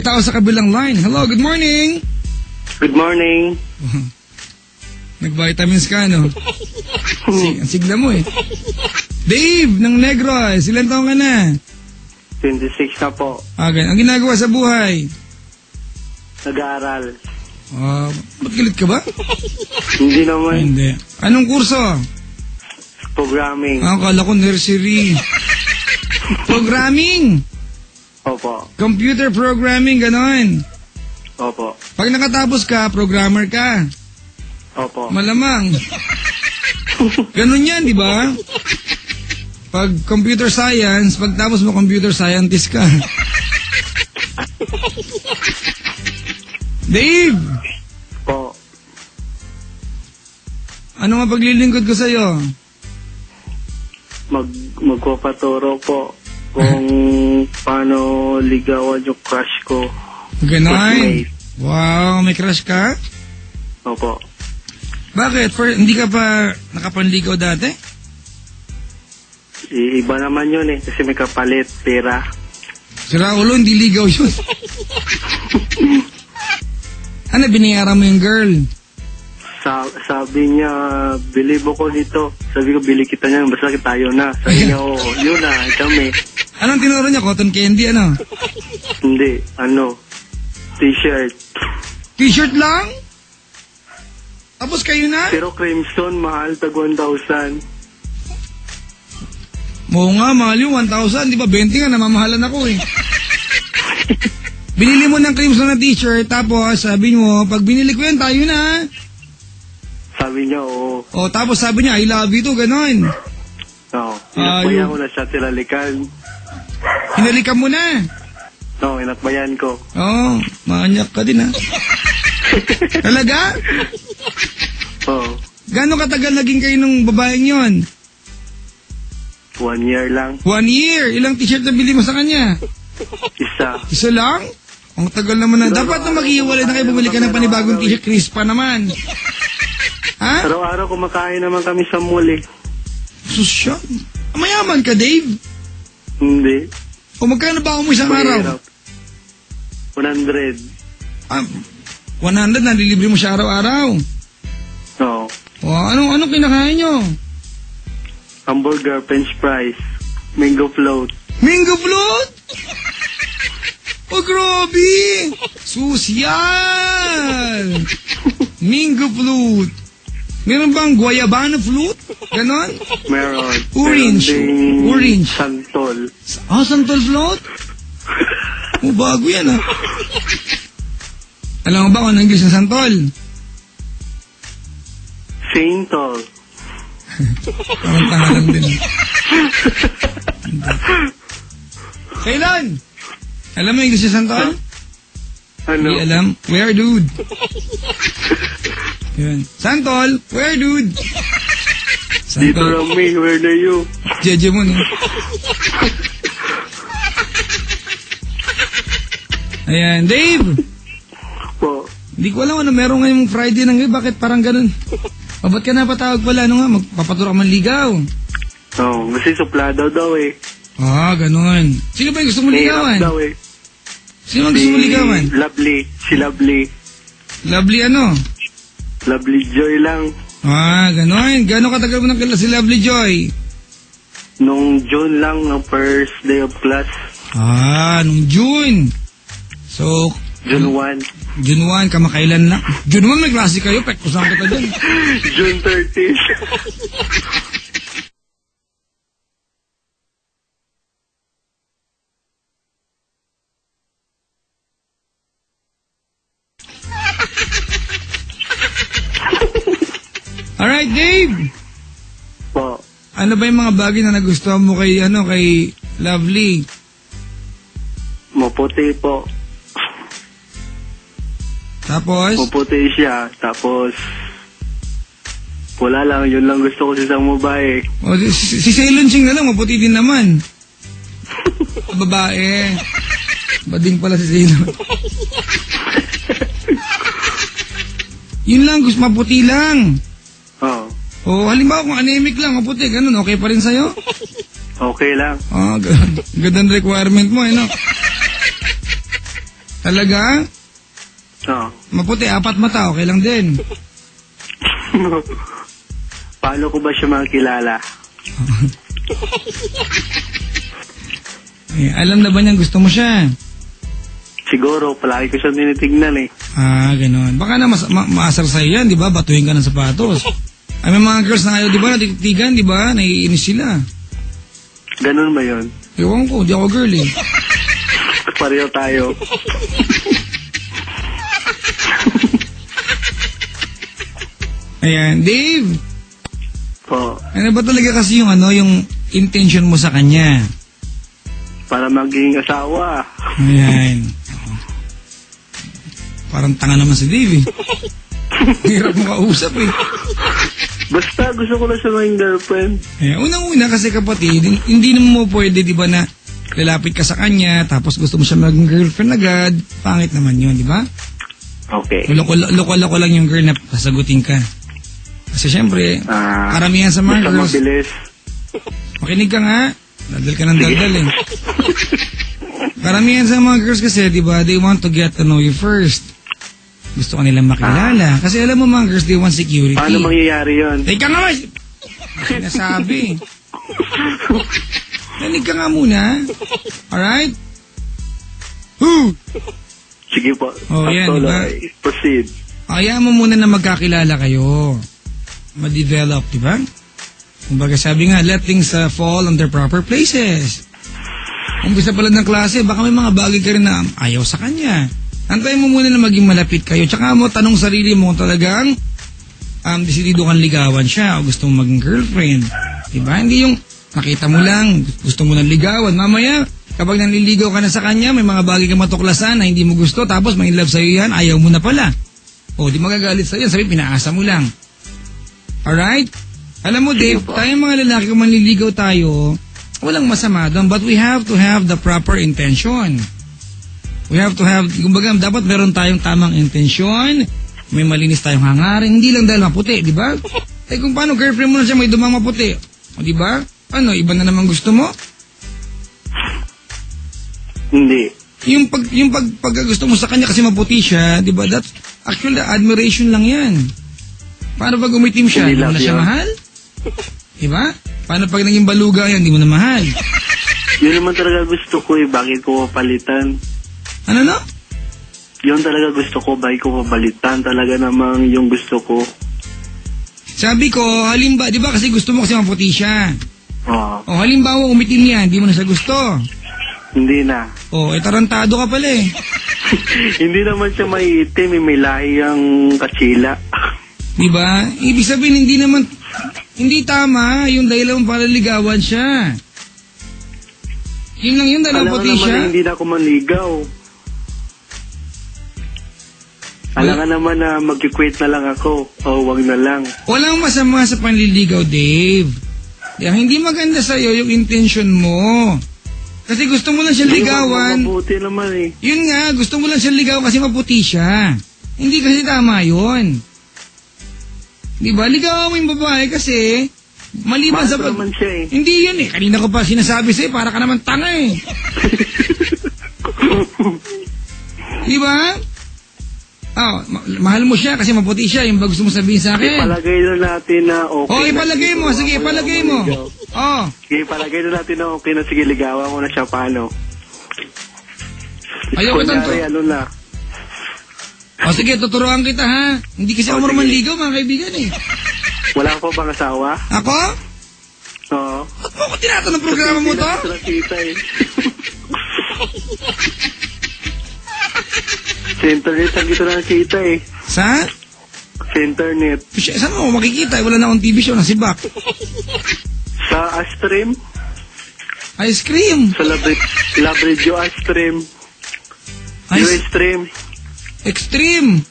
Tao sa kabilang line. Hello, good morning. Good morning. Nag-vitamins ka, no? Ang sigla mo eh. Dave, ng Negros. Ilan taong ka na? 26 na po. Ang ginagawa sa buhay? Nag-aaral. Ba't galit ka ba? Hindi naman. Hindi. Anong kurso? Programming. Akala ko nursery. Programming? Opo. Computer programming, ganon. Opo. Pag nakatapos ka, programmer ka. Opo. Malamang. Ganon yan, di ba? Pag computer science, pagtapos mo computer scientist ka. Dave! Po. Ano nga paglilingkod ko sa'yo? Magpapaturo po kung paano ligawan yung crush ko. Ganon. Wow, may crush ka? Opo. Bakit? Hindi ka pa nakapanligaw dati? Iba naman yun eh, kasi may kapalit, pera. Si Raulo, hindi ligaw yun. Ano, binayaran mo yung girl? Sabi niya, believe ako nito. Sabi ko, bili kita niyan, basta tayo na. Sabi niya, oo, yun na, kami. Anong tinuro niya? Cotton candy, ano? Hindi, t-shirt. T-shirt lang? Tapos kayo na? Pero Crimson, mahal, tag 1,000. Oo nga, mahal yung 1,000. Di ba, 20 nga, namamahalan ako eh. Binili mo ng Crimson na t-shirt, tapos sabi mo, pag binili ko yan, tayo na. Sabi niya, oo. O, tapos sabi niya, I love you to, ganon. Oo. Inakbayan ko na siya, tinalikan. Hinalikan mo na? Oo, inakbayan ko. Oo, manyak ka din ha. Talaga? Oo. Gano'ng katagal naging kayo nung babaeng yon? 1 year lang. 1 year? Ilang t-shirt na bili mo sa kanya? Isa. Isa lang? Ang tagal naman na. Dapat na maghiwalay na kayo, bumili ka ng panibagong t-shirt, crispa naman. Ha? Araw-araw kumakain naman kami sa mall eh. Susya. Mayaman ka, Dave? Hindi. O magkano ba mo isang araw? 100. 100 na nililibre mo siya araw-araw? Oo. O, anong kinakain nyo? Hamburger, french fries, mango float. Mango float? Oh, grabe! Sosyal! Mango float. Meron bang guayabano float? Ganon? Meron. Orange. Meron Orange. Santol. Santol float? Bago yan Alam mo ba kung ano English na santol? Saintol. Parang tanga lang din. Kailan? Alam mo English na santol? Ano? Hindi alam. Where, dude? Yun. Santol, where, dude? Dito lang me, where are you? Jeje mo, no? Ayan, Dave! Po. Hindi ko alam ano meron ngayong Friday na ngayon. Bakit parang ganun? O, ba't ka napatawag pala? Ano nga, magpapaturo ka man ligaw? Oo, kasi suplado daw eh. Ganun. Sino ba yung gusto mo ligawan? Hirap daw eh. Sino ang gusto mo ligawan? Lovely. Si Lovely. Lovely ano? Lovely Joy lang. Ganun. Gano'ng katagal mo nang kilala si Lovely Joy? Nung June lang, ng first day of class. Nung June. So, June 1. June 1, kamakailan lang. June 1 may klase kayo, pektusan kita dyan. June 13. Alright, Dave. Po. Ano ba yung mga bagay na nagustuhan mo kay Lovely? Maputi po. Tapos? Maputi siya. Tapos, wala lang. Yun lang gusto ko sa isang babae. Si Ceylon Singh na lang, maputi din naman. Babae. Bading pala si Ceylon. Yun lang, gusto maputi lang. Oo. Halimbawa kung anemic lang, maputi, ganun, okay pa rin sa'yo? Okay lang. Gandang requirement mo, no? Talaga? Oo. Maputi, 4 mata, okay lang din. Paano ko ba siya makilala? Alam na ba niyang gusto mo siya? Siguro, palagi ko siya tinitignan eh. Ganon. Baka na maasar sa'yo yan, di ba? Batuhin ka ng sapatos. Ay, may mga girls na ayaw, di ba? Natitigan, di ba? Naiinis sila. Ganun ba yun? Ewan ko, di ako girl eh. Pareho tayo. Ayan, Dave. Oo. Ano ba talaga kasi yung intention mo sa kanya? Para maging asawa. Ayan. Parang tanga naman si Dave eh. Hirap mo kausap eh. Basta gusto ko na siya maging girlfriend. Ayan, unang-una kasi kapatid, hindi naman mo pwede, di ba, na lalapit ka sa kanya, tapos gusto mo siya maging girlfriend agad. Pangit naman yun, di ba? Okay. Loko-loko lang yung girl na sasagutin ka. Kasi syempre, karamihan sa mga basta girls... mabilis. Makinig ka nga. Daldal ka ng daldal eh. Karamihan sa mga girls kasi, di ba, they want to get to know you first. Gusto ka nilang makilala. Kasi alam mo mga girls, they want security. Paano mangyayari yun? Teka nga, sinasabi. Nanig ka nga muna. Alright? Sige po. Yan, diba? Proceed. Kaya mo muna na magkakilala kayo. Ma-develop, diba? Kumbaga sabi nga, let things fall on their proper places. Kung gusto pala ng klase, baka may mga bagay ka rin na ayaw sa kanya. Antayin mo muna na maging malapit kayo. Tsaka mo tanong sarili mo talagang desidido kang ligawan siya o gusto mo maging girlfriend. Diba? Hindi yung nakita mo lang, gusto mo nang ligawan. Mamaya, kapag nanliligaw ka na sa kanya, may mga bagay ka matuklasan na hindi mo gusto, tapos may love sa'yo yan, ayaw mo na pala. O, di magagalit sa'yo yan, sabi, pinaasa mo lang. Alright? Alam mo, Dave, tayong mga lalaki, kung manliligaw tayo, walang masama doon, but we have to have the proper intention. We have to have, kumbaga, dapat meron tayong tamang intensyon, may malinis tayong hangarin, hindi lang dahil maputi, di ba? Eh kung paano girlfriend mo na siya may dumang maputi, o di ba? Ano, iba na naman gusto mo? Hindi. Yung pag gusto mo sa kanya kasi maputi siya, di ba? That's actually admiration lang yan. Paano pag umitim siya, hindi mo na siya mahal? Di ba? Paano pag naging baluga yan, hindi mo na mahal? Yun naman talaga gusto ko eh, bakit ko papalitan? Ano no? Yun talaga gusto ko, bakit ko papalitan? Talaga namang yung gusto ko. Sabi ko, halimbawa, di ba kasi gusto mo kasi maputi siya? Oo. O halimbawa, umitim yan, hindi mo na siya gusto. Hindi na. O, tarantado ka pala eh. Hindi naman siya maiitim, may lahi ang katsila. Di ba? Ibig sabihin, hindi tama yung dahilan para ligawan siya. Yun lang yun, dahil puti siya. Alam naman hindi na ako manligaw. Alam ka naman na mag-quit na lang ako. O, wag na lang. Walang masama sa panliligaw, Dave. Kaya hindi maganda sa'yo yung intention mo. Kasi gusto mo lang siya ligawan. Mabuti naman eh. Yun nga, gusto mo lang siya ligawan kasi maputi siya. Hindi kasi tama yun. Diba? Ligawan mo yung babae kasi maliban sa naman siya eh. Hindi yun eh. Kanina ko pa sinasabi sa'yo, para ka naman tanga eh. Diba? Mahal mo siya kasi maputi siya. Yung ba gusto mo sabihin sa akin? Ipalagay na natin na okay. Ipalagay mo. Sige, ipalagay mo. Sige, ipalagay na natin na okay na. Sige, ligawan ko na siya. Paano? Ayoko tanto. Ano na? Sige, tuturuan kita ha. Hindi kasi ako marunong ligaw, mga kaibigan eh. Wala ka pa bang asawa? Ako? Oo. Ba't mo ako tinatanong ng programa mo to? Sa internet ang kita nakikita eh. Sa? Sa internet. Saan mo makikita? Wala na akong TV show, nasibak. Sa Astream? Ice cream? Sa Labrador Astream. Stream. Extreme.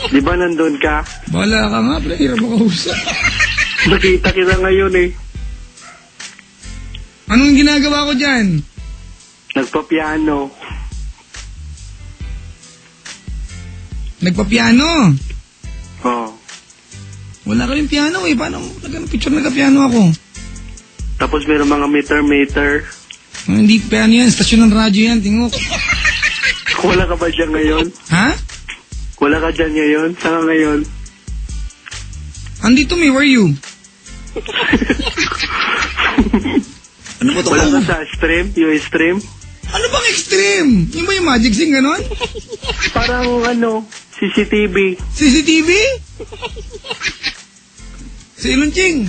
Di ba nandun ka? Bala ka nga, pala hirap mo kausap. Nakita kita ngayon eh. Anong ginagawa ko dyan? Nagpa-piano. Nagpa-piano? Oo. Wala kaming piano eh. Paano picture nagka-piano ako? Tapos meron mga meter. Hindi piano yan. Stasyon ng radyo yan. Tingok. Wala ka ba dyan ngayon? Ha? Wala ka dyan ngayon? Saan ka ngayon? Andito me, where are you? Ano ba ito? Wala ka sa stream? Yung stream? Ano bang extreme? Yung ba yung magic sing ganon? Parang CCTV. CCTV? Si Ilunching.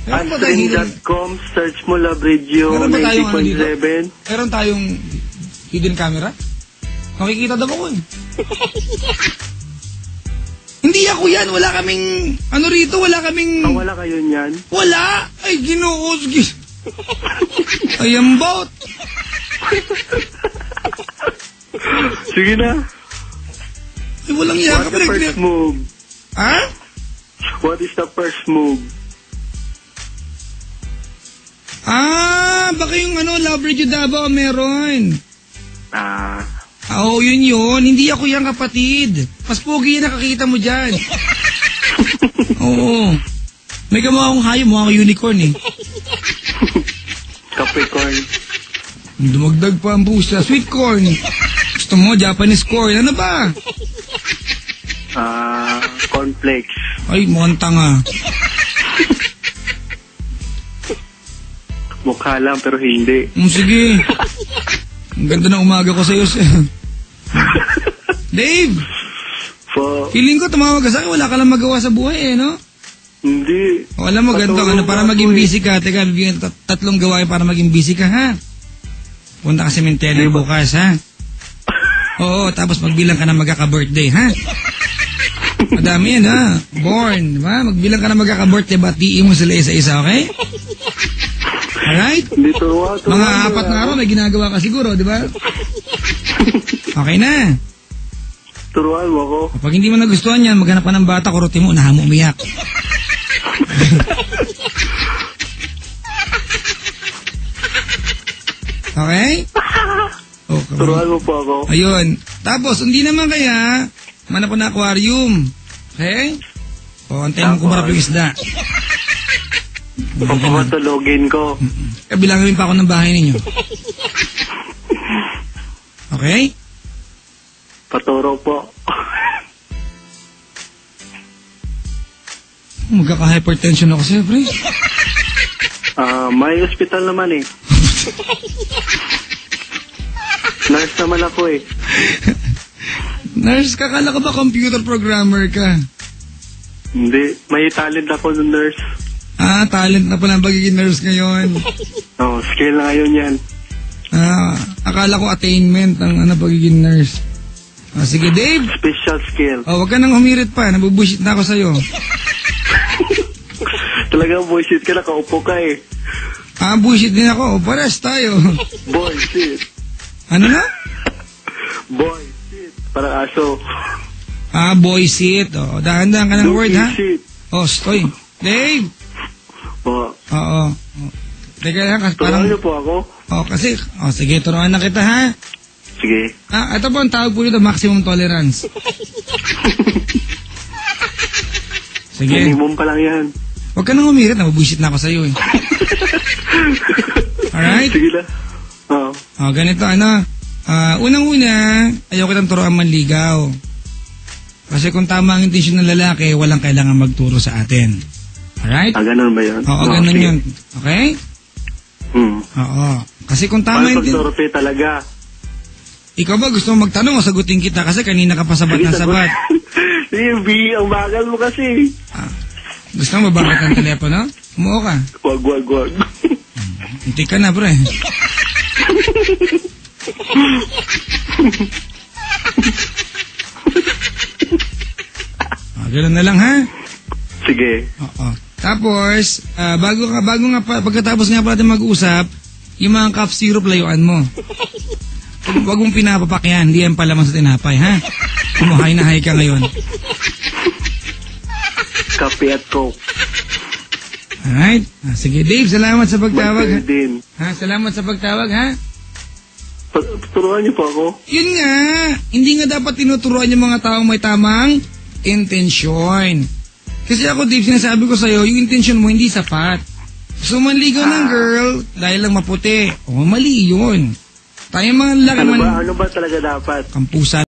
Stream.com, search mo Love Radio Meron ba tayong ano dito? 90.7. Meron tayong hidden camera? Makikita daw ako eh. Hindi ako yan. Wala kaming, ano rito, wala kaming... Wala kayo niyan? Wala! Ay, Ginoo. I am bot. Sige na. Ay, walang iya ka What's the first move? Ha? What is the first move? Baka yung Love Radio Davao meron. Oo, yun. Hindi ako yan, kapatid. Mas pogi yung nakakita mo dyan. Oo. May gawa akong hayop, mukha akong unicorn eh. Capricorn. Dumagdag pa ang pusa. Sweet corn. Gusto mo, Japanese corn. Ano ba? Cornflakes. Ay, mukhang tanga. Mukha lang pero hindi. Sige. Ang ganda ng umaga ko sa'yo. Dave! Po. Feeling ko tumawag ka sa akin. Wala ka lang magawa sa buhay eh, no? Hindi. Alam mo, ganito para maging busy ka. Teka, bibigyan 3 gawain para maging busy ka, ha? Punta ka sa cemetery bukas, ha? Oo, tapos magbilang ka na magkaka-birthday, ha? Madami yan, ha? Born, diba? Magbilang ka na magkaka-birthday, batiin mo sila isa-isa, okay? Alright? Mga 4 na araw, may ginagawa ka siguro, di ba? Okay na. Turuan mo ako. Kapag hindi mo nagustuhan yan, maghanap ka ng bata, kurutin mo, unahan mo umiyak. Okay? Okay. Turuan mo po ako. Ayun. Tapos, hindi naman kaya, manap ko na aquarium. Okay? O, antayin mo kumarap yung isda. Papamatulogin ko. Kabilangin pa ako ng bahay ninyo. Okay? Paturo po. Magkaka-hypertension ako sa'yo, pre. May hospital naman eh. Nurse naman ako eh. Nurse ka? Kala ka ba computer programmer ka? Hindi. May talent ako ng nurse. Talent na pala ang pagiging nurse ngayon. Skill na ngayon yan. Akala ko attainment ang pagiging nurse. Sige, Dave. Special skill. Wag ka nang humirit pa. Nabubushit na ako sa'yo. Talagang bullshit ka, nakaupo ka eh. Bullshit din ako. Pares tayo. Bullshit. Ano na? Bullshit. Parang aso. Boy sit. Dahan-dahan ka ng word, ha? Shit. Stoy. Dave. Po. Oo. Teka lang, kasi Turuan parang... niyo po ako? Sige, turuan na kita, ha? Sige. Ito po ang tawag po dito, maximum tolerance. Sige. Minimum pa lang yan. Huwag ka nang humirit, nabubuisit na ako sa'yo eh. Alright? Sige na. Oo. Ganito, unang-una, ayaw kitang turuan manligaw. Kasi kung tama ang intensyon ng lalaki, walang kailangan magturo sa atin. Alright? Ganun ba yun? Oo, ganun sige. yun. Okay? Oo. Kasi kung tama Paano yung... pagtorope talaga? Ikaw ba gusto mo magtanong o sagutin kita? Kasi kanina ka pa sabat ng sabat. Sige, B, ang bagal mo kasi. Gusto mo babakit ng telepono? Umuo ka. Wag. Hindi ka na, pre. Ganun na lang, ha? Sige. Oo. Tapos, pagkatapos nga pala natin mag-usap, yung mga cough syrup layuan mo. Huwag mong pinapapak yan, hindi yan palaman sa tinapay, ha? Kumuhay na hay ka ngayon. Kape at coke. Alright? Sige, Dave, salamat sa pagtawag. Din. Salamat sa pagtawag, ha? Turuan niyo po ako? Yun nga, hindi nga dapat tinuturuan yung mga taong may tamang intensyon. Kasi ako, Dave, sinasabi ko sa'yo, yung intensyon mo hindi sapat. So, manligaw ng girl dahil lang maputi. Mali yun. Tayo mga laki Ano man, ba? Ano ba talaga dapat? kampusan